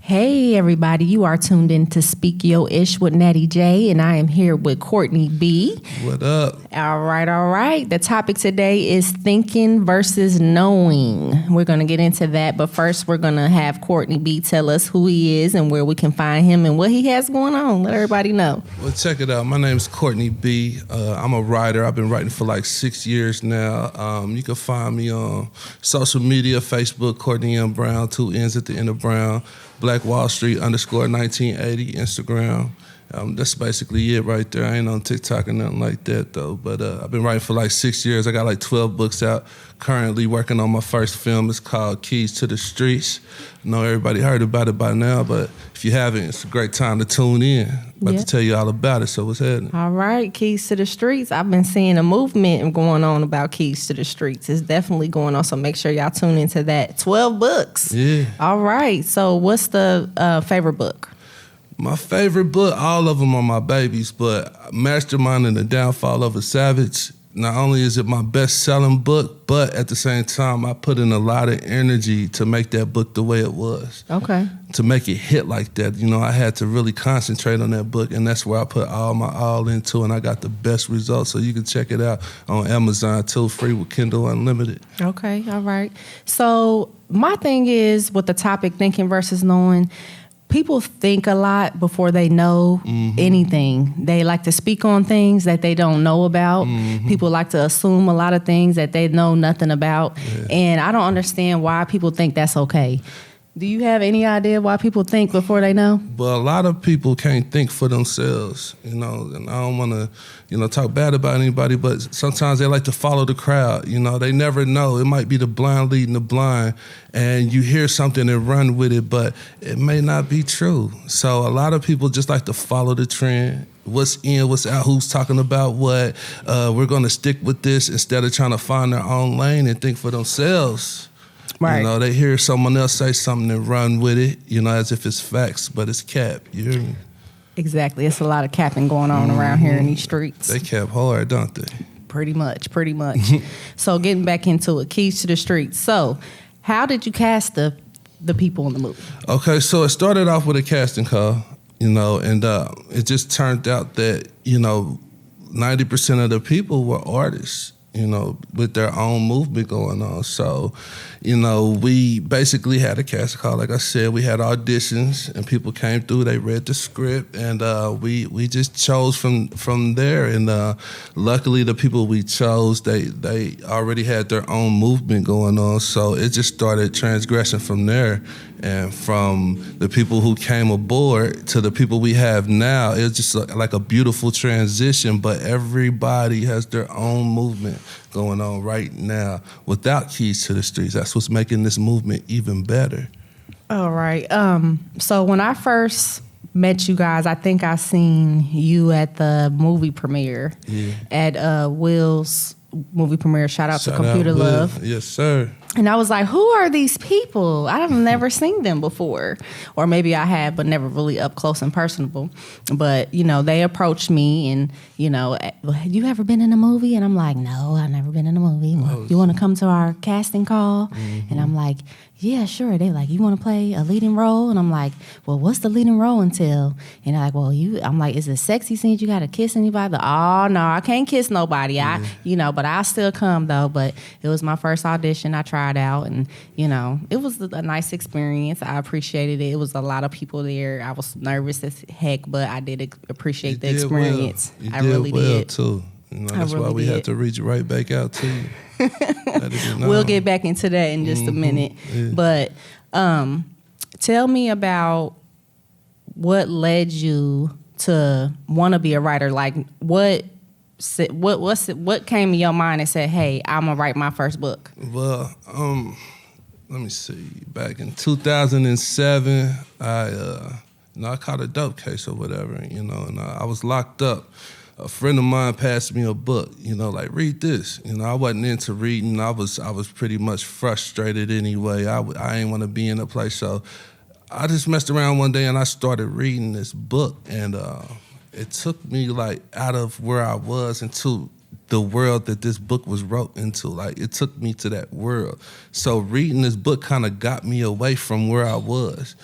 Hey everybody, you are tuned in to Speak Your Ish with Natty J, and I am here with Courtney B. What up? All right. The topic today is thinking versus knowing. We're going to get into that, but first we're going to have Courtney B tell us who he is and where we can find him and what he has going on. Let everybody know. Well, check it out. My name's Courtney B. I'm a writer. I've been writing for like 6 years now. You can find me on social media, Facebook, Courtney M. Brown, 2 N's at the end of Brown. Black Wall Street _1980 Instagram. That's basically it right there. I ain't on TikTok or nothing like that though. But I've been writing for like 6 years. I got like 12 books out. Currently working on my first film. It's called Keys to the Streets. I know everybody heard about it by now, but if you haven't, it's a great time to tune in. About to tell you all about it, so what's happening? All right, Keys to the Streets. I've been seeing a movement going on about Keys to the Streets. It's definitely going on, so make sure y'all tune into that. 12 books. Yeah. All right, so what's the favorite book? My favorite book, all of them are my babies, but Mastermind and the Downfall of a Savage, not only is it my best-selling book, but at the same time, I put in a lot of energy to make that book the way it was. Okay. To make it hit like that. You know, I had to really concentrate on that book, and that's where I put all my all into, and I got the best results. So you can check it out on Amazon too, free with Kindle Unlimited. Okay, all right. So my thing is with the topic thinking versus knowing, people think a lot before they know anything. They like to speak on things that they don't know about. People like to assume a lot of things that they know nothing about. Yeah. And I don't understand why people think that's okay. Do you have any idea why people think before they know? But a lot of people can't think for themselves, you know, and I don't want to, talk bad about anybody, but sometimes they like to follow the crowd, they never know. It might be the blind leading the blind, and you hear something and run with it, but it may not be true. So a lot of people just like to follow the trend. What's in, what's out, who's talking about what. We're going to stick with this instead of trying to find their own lane and think for themselves. Right. They hear someone else say something and run with it, as if it's facts, but it's cap. You hear me? Exactly. It's a lot of capping going on around here in these streets. They cap hard, don't they? Pretty much. So getting back into it, Keys to the Streets. So how did you cast the people in the movie? Okay, so it started off with a casting call, and it just turned out that, 90% of the people were artists. With their own movement going on. So, we basically had a casting call. Like I said, we had auditions and people came through, they read the script, and we just chose from there. And luckily the people we chose, they already had their own movement going on. So it just started transgressing from there. And from the people who came aboard to the people we have now, it's just like a beautiful transition, but everybody has their own movement going on right now without Keys to the Streets. That's what's making this movement even better. All right. So when I first met you guys, I think I seen you at the movie premiere at Will's movie premiere. Shout out to Computer Love. Yes, sir. And I was like, who are these people? I've never seen them before. Or maybe I have, but never really up close and personable. But, they approached me and, have you ever been in a movie? And I'm like, no, I've never been in a movie. Well, you want to come to our casting call? And I'm like, yeah, sure. They like, you want to play a leading role? And I'm like, well, what's the leading role entail? And they're like, well, I'm like, is it sexy scenes? You got to kiss anybody? Oh, no, I can't kiss nobody. But I'll still come though. But it was my first audition. I tried out and, it was a nice experience. I appreciated it. It was a lot of people there. I was nervous as heck, but I did appreciate the experience. I really did too. That's why we had to reach right back out to you. We'll get back into that in just a minute. Yeah. But tell me about what led you to want to be a writer. Like what came in your mind and said, hey, I'm going to write my first book? Well, let me see. Back in 2007, I caught a dope case or whatever, and I was locked up. A friend of mine passed me a book, like, read this. I wasn't into reading. I was pretty much frustrated anyway. I ain't want to be in a place. So I just messed around one day and I started reading this book. And it took me, like, out of where I was into the world that this book was wrote into. Like, it took me to that world. So reading this book kind of got me away from where I was.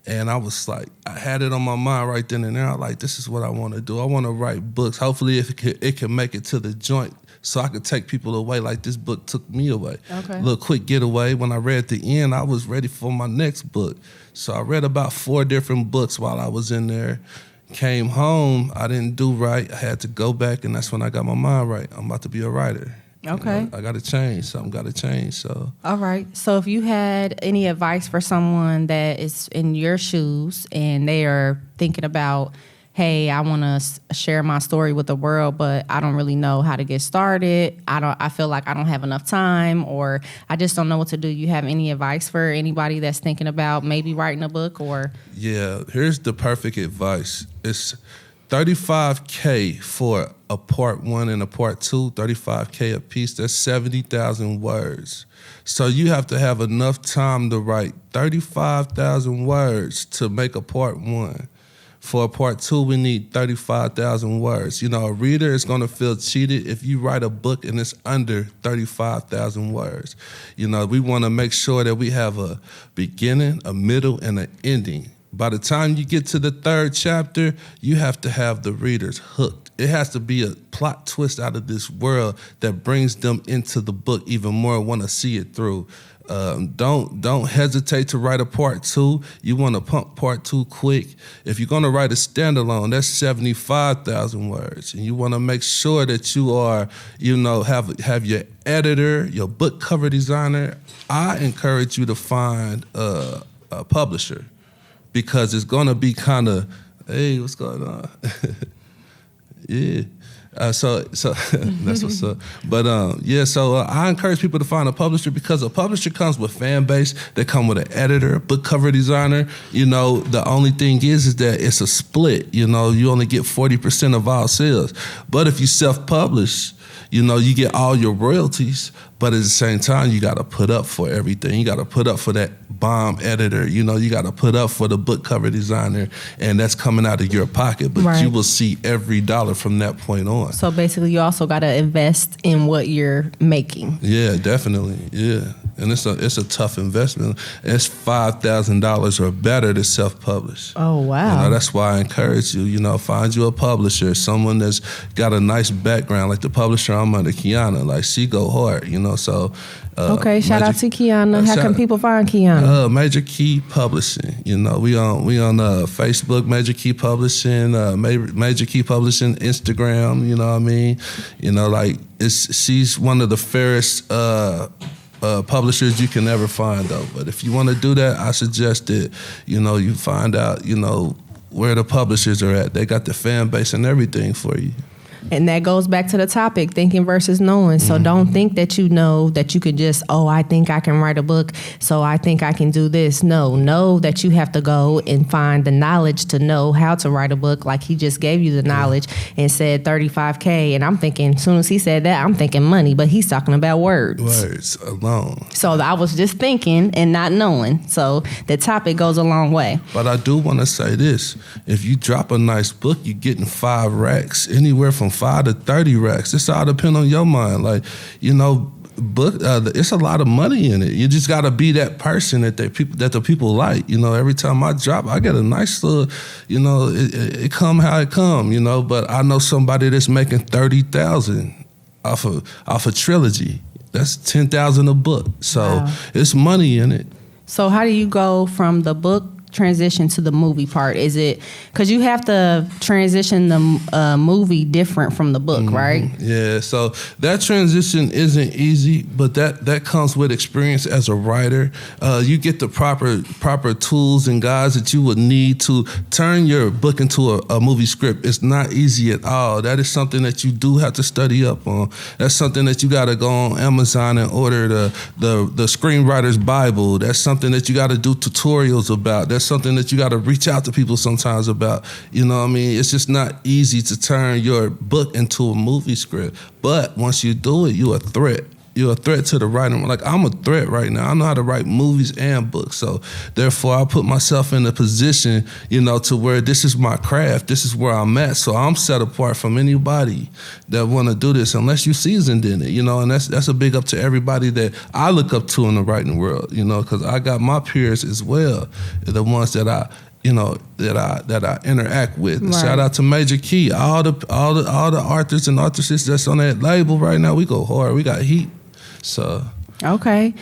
And I was like, I had it on my mind right then and there. I was like, this is what I want to do. I want to write books. Hopefully it can make it to the joint so I could take people away like this book took me away. Okay. A little quick getaway. When I read the end, I was ready for my next book. So I read about 4 different books while I was in there. Came home, I didn't do right. I had to go back, and that's when I got my mind right. I'm about to be a writer. Okay. I got to change. Something got to change. So. All right. So if you had any advice for someone that is in your shoes and they are thinking about, hey, I want to share my story with the world, but I don't really know how to get started. I feel like I don't have enough time, or I just don't know what to do. You have any advice for anybody that's thinking about maybe writing a book? Or Yeah, here's the perfect advice. It's $35K for a part 1 and a part 2, $35K a piece. That's 70,000 words. So you have to have enough time to write 35,000 words to make a part 1. For a part 2, we need 35,000 words. You know, a reader is going to feel cheated if you write a book and it's under 35,000 words. You know, we want to make sure that we have a beginning, a middle, and an ending. By the time you get to the 3rd chapter, you have to have the readers hooked. It has to be a plot twist out of this world that brings them into the book even more, want to see it through. Don't hesitate to write a part 2. You want to pump part 2 quick. If you're going to write a standalone, that's 75,000 words, and you want to make sure that you are, you know, have your editor, your book cover designer. I encourage you to find a publisher, because it's going to be kind of, hey, what's going on? Yeah. So that's what's up. But I encourage people to find a publisher, because a publisher comes with fan base. They come with an editor, book cover designer. You know, the only thing is that it's a split. You know, you only get 40% of all sales. But if you self-publish, you know, you get all your royalties, but at the same time, you got to put up for everything. You got to put up for that bomb editor. You know, you got to put up for the book cover designer, and that's coming out of your pocket. But right. You will see every dollar from that point on. So basically, you also got to invest in what you're making. Yeah, definitely. Yeah. And it's a tough investment. It's $5,000 or better to self-publish. Oh, wow. You know, that's why I encourage you, you know, find you a publisher, someone that's got a nice background, like the publisher I'm under, Kiana. Like, she go hard, you know, so. Okay, shout out to Kiana. How can people find Kiana? Major Key Publishing. You know, we on Facebook, Major Key Publishing, Major Key Publishing, Instagram, you know what I mean? You know, like, she's one of the fairest publishers you can ever find, though. But if you want to do that, I suggest that, you know, you find out, you know, where the publishers are at. They got the fan base and everything for you. And that goes back to the topic, thinking versus knowing. So don't think that you know that you could just, I think I can write a book, so I think I can do this. No, know that you have to go and find the knowledge to know how to write a book. Like he just gave you the knowledge and said $35K. And I'm thinking, as soon as he said that, I'm thinking money, but he's talking about words. Words alone. So I was just thinking and not knowing. So the topic goes a long way. But I do want to say this. If you drop a nice book, you're getting 5 racks, anywhere from 5 to 30 racks. This all depend on your mind. Like, you know, book. It's a lot of money in it. You just got to be that person that the people like. You know, every time I drop, I get a nice little. You know, it come how it come. You know, but I know somebody that's making 30,000 off a trilogy. That's 10,000 a book. So wow. It's money in it. So how do you go from the book transition to the movie part? Is it because you have to transition the movie different from the book, right? Yeah, so that transition isn't easy, but that comes with experience as a writer. You get the proper tools and guides that you would need to turn your book into a movie script. It's not easy at all. That is something that you do have to study up on. That's something that you got to go on Amazon and order the screenwriter's Bible. That's something that you got to do tutorials about. That's something that you got to reach out to people sometimes about. You know what I mean? It's just not easy to turn your book into a movie script. But once you do it, you're a threat. you're a threat to the writing. Like, I'm a threat right now. I know how to write movies and books. So therefore, I put myself in a position, to where this is my craft. This is where I'm at. So I'm set apart from anybody that want to do this, unless you seasoned in it, and that's a big up to everybody that I look up to in the writing world, because I got my peers as well, the ones that I interact with. Right. Shout out to Major Key, all the authors and authors that's on that label right now. We go hard. We got heat. So. Okay.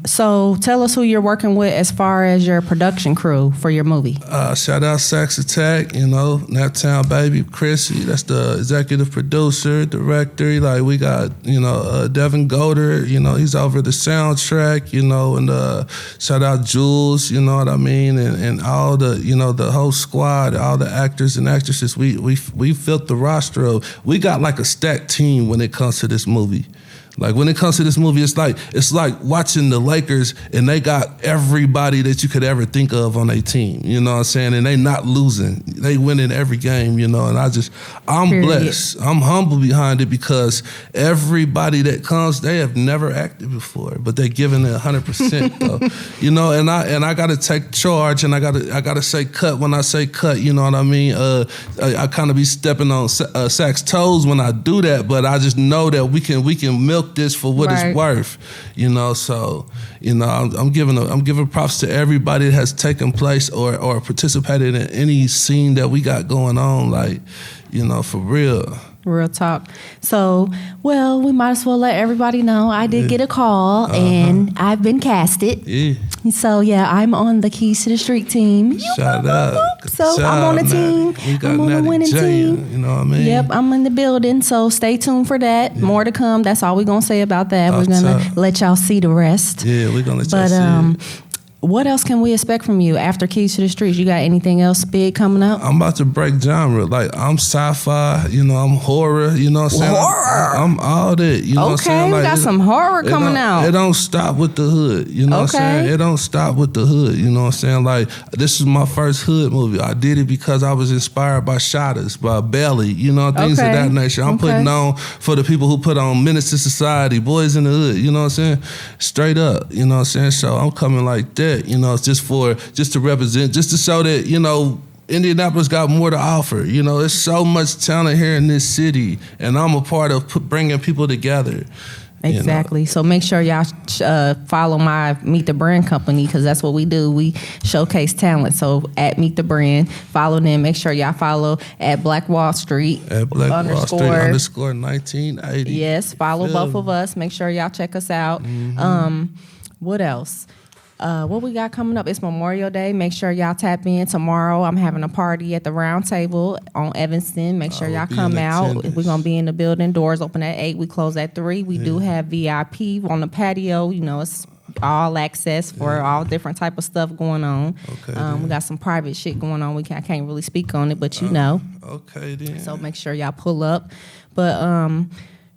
So tell us who you're working with as far as your production crew for your movie. Shout out Sax Attack, Naptown Baby, Chrissy, that's the executive producer, director. We got, Devin Goder, he's over the soundtrack, and shout out Jules, you know what I mean? And all the, the whole squad, all the actors and actresses, we filled the roster of, we got like a stacked team when it comes to this movie. Like, when it comes to this movie, it's like watching the Lakers and they got everybody that you could ever think of on their team, you know what I'm saying? And they not losing. They winning every game, and I'm Period. Blessed. I'm humble behind it because everybody that comes, they have never acted before, but they're giving it 100% though. And I gotta take charge, and I gotta say cut when I say cut, you know what I mean? I kind of be stepping on Sack's toes when I do that, but I just know that we can milk this for what it's worth, So, I'm giving props to everybody that has taken place or participated in any scene that we got going on, for real. Real talk. So, well, we might as well let everybody know I did get a call, and I've been casted. Yeah. So, I'm on the Keys to the Street team. Shout out. So, I'm on the team. I'm on the winning team. You know what I mean? Yep, I'm in the building. So, stay tuned for that. Yeah. More to come. That's all we're going to say about that. We're going to let y'all see the rest. Yeah, we're going to let y'all see it. What else can we expect from you after Keys to the Streets? You got anything else big coming up? I'm about to break genre. I'm sci-fi, I'm horror, you know what I'm saying? Horror? I'm all that, you know what I'm saying? We got some horror coming out. It don't stop with the hood, you know what I'm saying? It don't stop with the hood, you know what I'm saying? This is my first hood movie. I did it because I was inspired by Shotters, by Belly, things of that nature. I'm putting on for the people who put on Menace to Society, Boys in the Hood, you know what I'm saying? Straight up, you know what I'm saying? So I'm coming like that. Just to represent, just to show that, Indianapolis got more to offer. There's so much talent here in this city, and I'm a part of bringing people together. Exactly. So make sure y'all follow my Meet the Brand company, because that's what we do. We showcase talent. So at Meet the Brand, follow them. Make sure y'all follow at Black Wall Street. At Black Wall Street _1980. Yes, follow both of us. Make sure y'all check us out. Mm-hmm. What else? What we got coming up? It's Memorial Day. Make sure y'all tap in tomorrow. I'm having a party at the Round Table on Evanston. Make sure y'all come out. We're going to be in the building. Doors open at 8. We close at 3. We do have VIP on the patio. It's all access for all different type of stuff going on. Okay, we got some private shit going on. I can't really speak on it, but Okay, then. So make sure y'all pull up. But,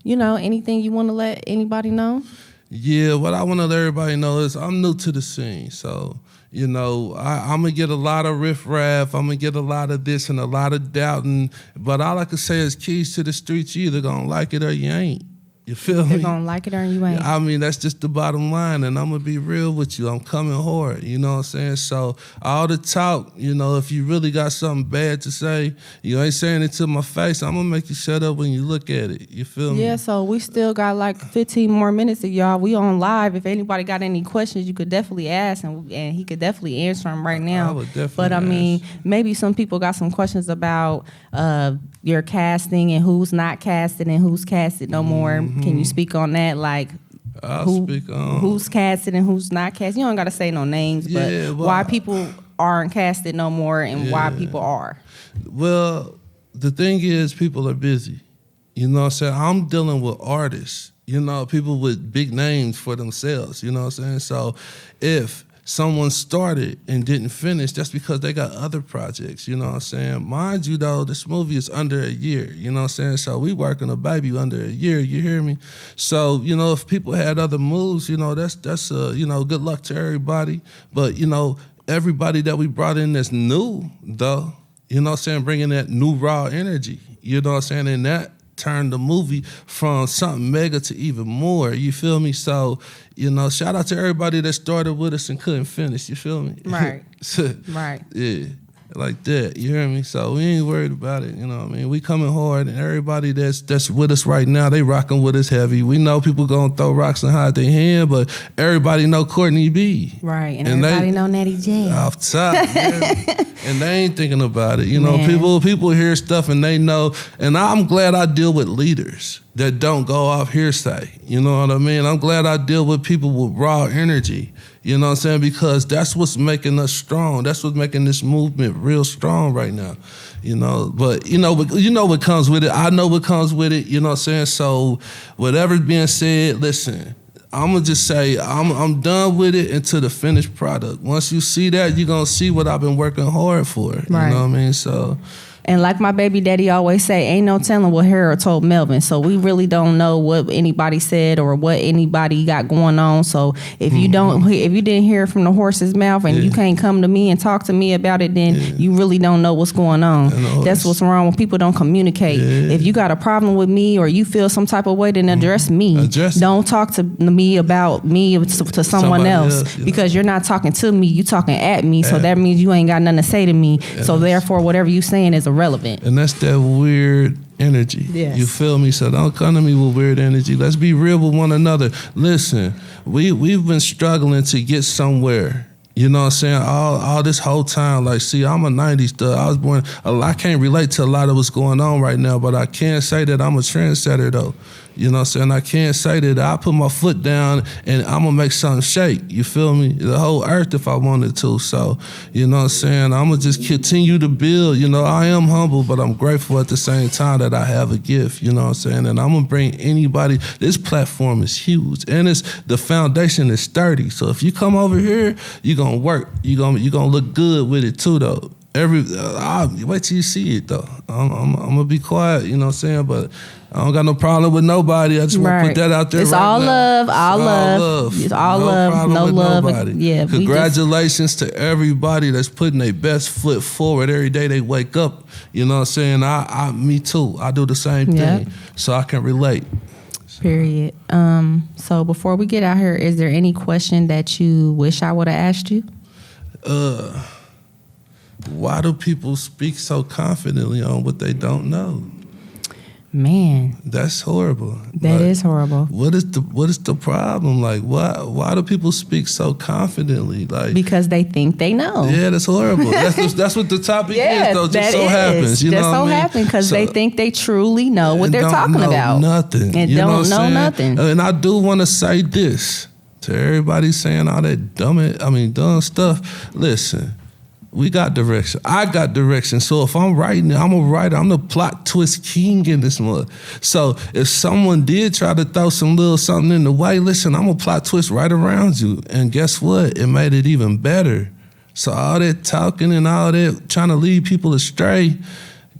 anything you want to let anybody know? Yeah, what I want to let everybody know is I'm new to the scene. So, I'm going to get a lot of riffraff. I'm going to get a lot of this and a lot of doubting. But all I can say is Keys to the Streets, you either going to like it or you ain't. You feel me? They're going to like it or you ain't. I mean, that's just the bottom line, and I'm going to be real with you. I'm coming hard, you know what I'm saying? So all the talk, if you really got something bad to say, you ain't saying it to my face, I'm going to make you shut up when you look at it. You feel me? Yeah, so we still got like 15 more minutes of y'all. We on live. If anybody got any questions, you could definitely ask, and he could definitely answer them right now. I would definitely But, I mean, maybe some people got some questions about your casting and who's not casted and who's casted no more. Mm-hmm. Can you speak on that? I'll speak on who's casted and who's not casted. You don't got to say no names, but why people aren't casted no more and why people are. Well, the thing is, people are busy. You know what I'm saying? I'm dealing with artists, people with big names for themselves, you know what I'm saying? So if someone started and didn't finish, that's because they got other projects, you know what I'm saying? Mind you, though, this movie is under a year, you know what I'm saying? So we working a baby under a year, you hear me? So, if people had other moves, that's good luck to everybody. But, everybody that we brought in that's new, though, you know what I'm saying, bringing that new raw energy, you know what I'm saying? And that, turn the movie from something mega to even more. You feel me? So, shout out to everybody that started with us and couldn't finish. You feel me? Right. Right. Yeah. Like that, you hear me? So we ain't worried about it, you know what I mean? We coming hard, and everybody that's with us right now, they rocking with us heavy. We know people gonna throw rocks and hide their hand, but everybody know Courtney B. Right, and everybody know Natty J. Off top, yeah. And they ain't thinking about it. Man. People hear stuff and they know, and I'm glad I deal with leaders that don't go off hearsay. You know what I mean? I'm glad I deal with people with raw energy. You know what I'm saying? Because that's what's making us strong. That's what's making this movement real strong right now. But what comes with it. I know what comes with it. You know what I'm saying? So whatever's being said, listen, I'm gonna just say I'm done with it until the finished product. Once you see that, you're gonna see what I've been working hard for. Right. You know what I mean? So. And like my baby daddy always say, ain't no telling what Harold told Melvin. So we really don't know what anybody said or what anybody got going on. So if you didn't hear it from the horse's mouth and you can't come to me and talk to me about it, then you really don't know what's going on. That's what's wrong when people don't communicate. Yeah. If you got a problem with me or you feel some type of way, then address me. Don't talk to me about me to someone else because you're not talking to me, you talking at me. So that means you ain't got nothing to say to me. So therefore, whatever you saying is irrelevant. And that's that weird energy. Yes. You feel me? So don't come to me with weird energy. Let's be real with one another. Listen, we've been struggling to get somewhere. You know what I'm saying? All this whole time. Like, see, I'm a 90s thug. I was born, I can't relate to a lot of what's going on right now, but I can say that I'm a trendsetter, though. You know what I'm saying? I can't say that I put my foot down and I'm going to make something shake. You feel me? The whole earth if I wanted to. So, you know what I'm saying? I'm going to just continue to build. I am humble, but I'm grateful at the same time that I have a gift. You know what I'm saying? And I'm going to bring anybody. This platform is huge. And the foundation is sturdy. So if you come over here, you're going to work. You're going to look good with it too, though. Wait till you see it, though. I'm going to be quiet, you know what I'm saying? But I don't got no problem with nobody. I just want to put that out there. It's right all now. love, all love. It's all love, no love. Nobody. Yeah. Congratulations to everybody that's putting their best foot forward every day they wake up. You know what I'm saying? Me too. I do the same thing, so I can relate. Period. So before we get out here, is there any question that you wish I would have asked you? Why do people speak so confidently on what they don't know? Man, that's horrible. That is horrible. What is the problem? Like, why do people speak so confidently? Like, because they think they know. Yeah, that's horrible. that's what the topic is, though. Just so happens, you know what I mean? Just so happens because they think they truly know what they're talking about. Nothing. And don't know nothing. And I do want to say this to everybody saying all that dumb stuff. Listen. We got direction. I got direction. So if I'm writing, I'm a writer. I'm the plot twist king in this mug. So if someone did try to throw some little something in the way, listen, I'm a plot twist right around you. And guess what? It made it even better. So all that talking and all that trying to lead people astray,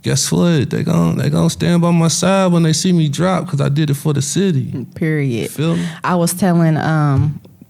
guess what? They gonna stand by my side when they see me drop because I did it for the city. Period. You feel me? I was telling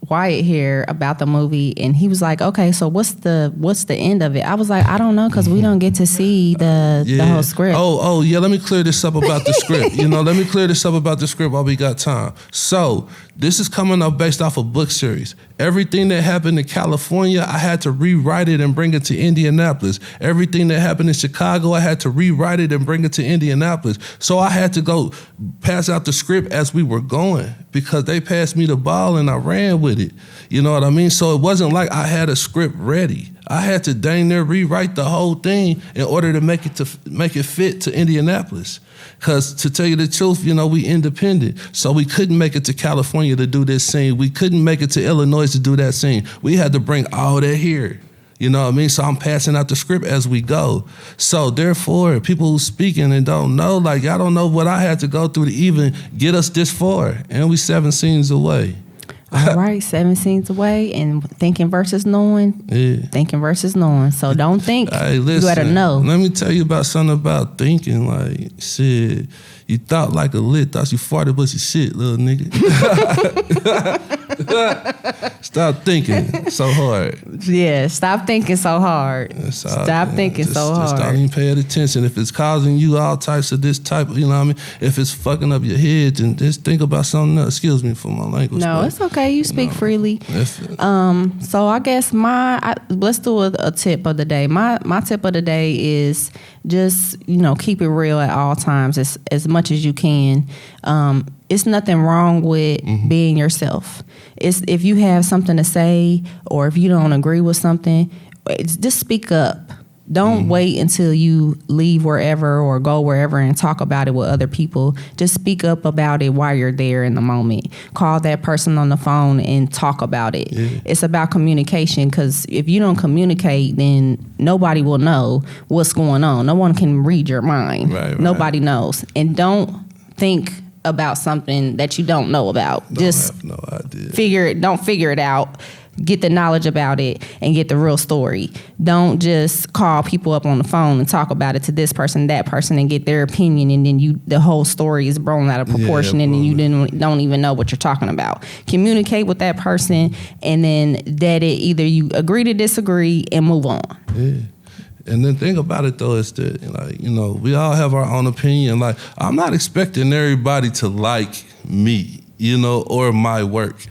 Wyatt here about the movie, and he was like, "Okay, so what's the end of it?" I was like, "I don't know, because we don't get to see the whole script." Oh yeah. Let me clear this up about the script. Let me clear this up about the script while we got time. So this is coming up based off a book series. Everything that happened in California, I had to rewrite it and bring it to Indianapolis. Everything that happened in Chicago, I had to rewrite it and bring it to Indianapolis. So I had to go pass out the script as we were going because they passed me the ball and I ran with it. You know what I mean? So it wasn't like I had a script ready. I had to dang near rewrite the whole thing in order to make it fit to Indianapolis. Because to tell you the truth, we independent. So we couldn't make it to California to do this scene. We couldn't make it to Illinois to do that scene. We had to bring all that here. You know what I mean? So I'm passing out the script as we go. So therefore, people who speaking and don't know, like y'all don't know what I had to go through to even get us this far. And we 7 scenes away. All right, 7 scenes away, and thinking versus knowing. Yeah. Thinking versus knowing. So don't think. Hey, listen, you gotta know. Let me tell you about something about thinking. Like, shit, You thought like a lick, thought you farted, but you shit, little nigga. Stop thinking so hard. Yeah, stop thinking so hard. Stop thinking so hard. Just don't even pay it attention. If it's causing you all types of this type of, you know what I mean? If it's fucking up your head, then just think about something else. Excuse me for my language. No, it's okay. You speak freely. So I guess let's do a tip of the day. My tip of the day is just, keep it real at all times as much as you can. It's nothing wrong with being yourself. It's if you have something to say or if you don't agree with something, just speak up. Don't wait until you leave wherever or go wherever and talk about it with other people. Just speak up about it while you're there in the moment. Call that person on the phone and talk about it. Yeah. It's about communication, because if you don't communicate, then nobody will know what's going on. No one can read your mind. Right. Nobody knows. And don't think about something that you don't know about. Just no idea. Don't figure it out. Get the knowledge about it and get the real story. Don't just call people up on the phone and talk about it to this person, that person, and get their opinion, and then the whole story is blown out of proportion, and then you don't even know what you're talking about. Communicate with that person, and then either you agree to disagree and move on. Yeah. And the thing about it, though, is that, we all have our own opinion. Like, I'm not expecting everybody to like me, or my work.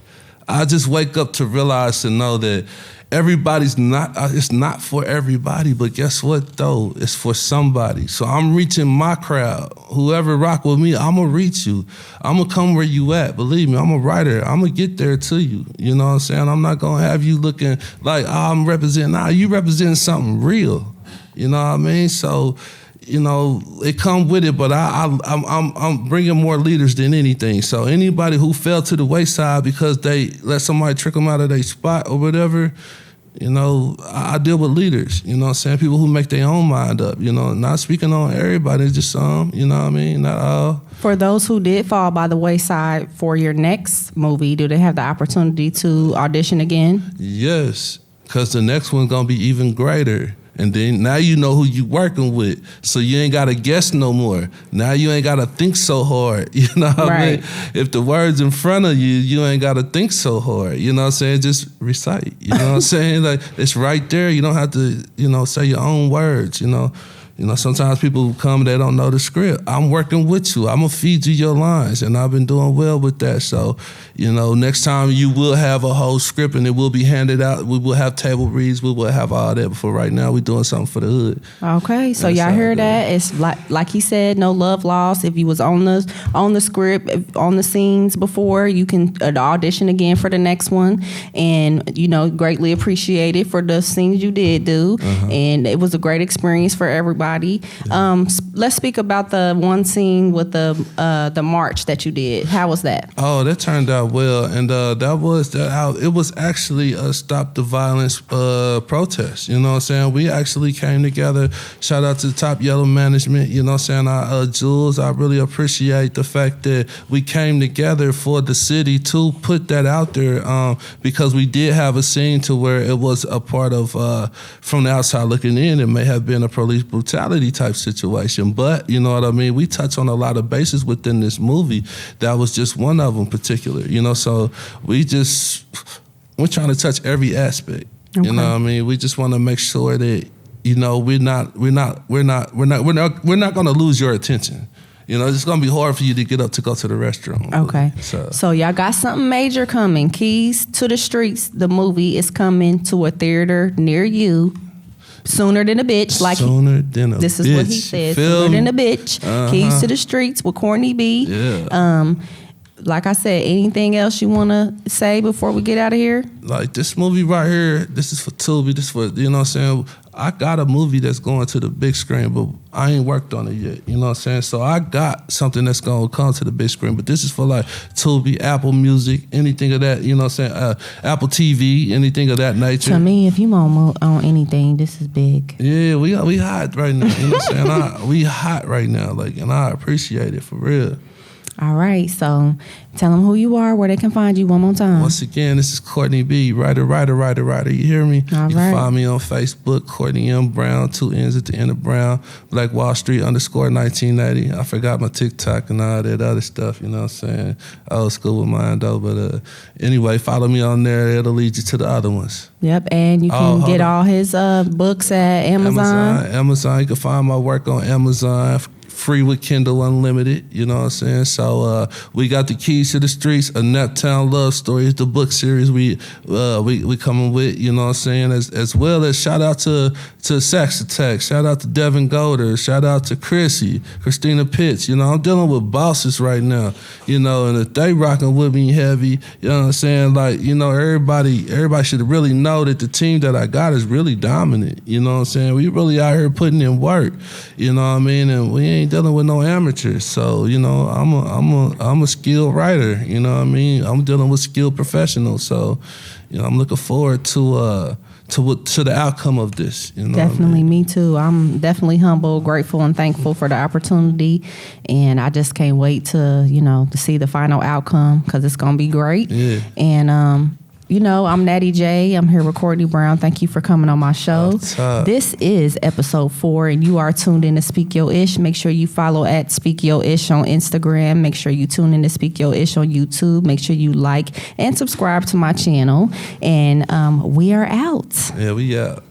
I just wake up to realize, to know that everybody's not, it's not for everybody, but guess what, though? It's for somebody. So I'm reaching my crowd. Whoever rock with me, I'm going to reach you. I'm going to come where you at. Believe me, I'm a writer. I'm going to get there to you. You know what I'm saying? I'm not going to have you looking like, I'm representing. Nah, you representing something real. You know what I mean? So, it come with it, but I'm bringing more leaders than anything. So anybody who fell to the wayside because they let somebody trick them out of their spot or whatever, I deal with leaders. You know what I'm saying? People who make their own mind up. Not speaking on everybody, just some. You know what I mean? Not all. For those who did fall by the wayside for your next movie, do they have the opportunity to audition again? Yes, because the next one's gonna be even greater. And then now you know who you working with, so you ain't gotta guess no more. Now you ain't gotta think so hard. You know what I mean? If the word's in front of you, you ain't gotta think so hard. You know what I'm saying? Just recite. You know what I'm saying? Like, it's right there. You don't have to, say your own words. Sometimes people come, they don't know the script. I'm working with you. I'm gonna feed you your lines, and I've been doing well with that. So, next time you will have a whole script, and it will be handed out. We will have table reads. We will have all that. But for right now, we're doing something for the hood. Okay, so y'all hear that? It's like he said, no love lost. If you was on the script, on the scenes before, you can audition again for the next one, and greatly appreciate it for the scenes you did do, and it was a great experience for everybody. Yeah. Let's speak about the one scene with the march that you did. How was that? Oh, that turned out well, and it was actually a Stop the Violence protest. You know what I'm saying? We actually came together. Shout out to the Top Yellow management. You know what I'm saying? Jules, I really appreciate the fact that we came together for the city to put that out there, because we did have a scene to where it was a part of, from the outside looking in, it may have been a police brutality type situation, but you know what I mean? We touch on a lot of bases within this movie. That was just one of them particular, so we're trying to touch every aspect. Okay. You know what I mean? We just want to make sure that, we're not going to lose your attention. It's going to be hard for you to get up to go to the restroom. Okay. So y'all got something major coming. Keys to the Streets, the movie, is coming to a theater near you. Sooner than a bitch. This is what he said. Sooner than a bitch. Keys to the Streets with Courtney B. Yeah. Like I said, anything else you want to say before we get out of here? Like, this movie right here, this is for Tubi. This is for, you know what I'm saying? I got a movie that's going to the big screen, but I ain't worked on it yet. You know what I'm saying? So I got something that's going to come to the big screen, but this is for like Tubi, Apple Music, anything of that, you know what I'm saying? Apple TV, anything of that nature. To me, if you on anything, this is big. Yeah, we hot right now. You know what I'm saying? We hot right now, and I appreciate it for real. All right, so tell them who you are, where they can find you one more time. Once again, this is Courtney B, writer. You hear me? All you right. can find me on Facebook, Courtney M. Brown, 2 N's at the end of Brown, Black Wall Street _1980. I forgot my TikTok and all that other stuff, you know what I'm saying? Old school with mine, though. But anyway, follow me on there. It'll lead you to the other ones. Yep, and you can get all his books at Amazon. You can find my work on Amazon. Free with Kindle Unlimited, you know what I'm saying? So we got the Keys to the Streets, a Naptown Love Story. It's the book series we coming with, you know what I'm saying? As well as shout out to Sax Attack, shout out to Devin Golder, shout out to Christina Pitts. You know, I'm dealing with bosses right now, you know, and if they rocking with me heavy, you know what I'm saying? Like, you know, everybody should really know that the team that I got is really dominant, you know what I'm saying? We really out here putting in work, you know what I mean? And we ain't dealing with no amateurs. So, you know, I'm a skilled writer, you know what I mean? I'm dealing with skilled professionals. So, you know, I'm looking forward to the outcome of this. You know definitely, me too. I'm definitely humble, grateful, and thankful for the opportunity, and I just can't wait to see the final outcome because it's gonna be great. Yeah. And I'm Natty J. I'm here with Courtney Brown. Thank you for coming on my show. This is episode 4, and you are tuned in to Speak Your Ish. Make sure you follow at Speak Your Ish on Instagram. Make sure you tune in to Speak Your Ish on YouTube. Make sure you like and subscribe to my channel. And we are out. Yeah, we out.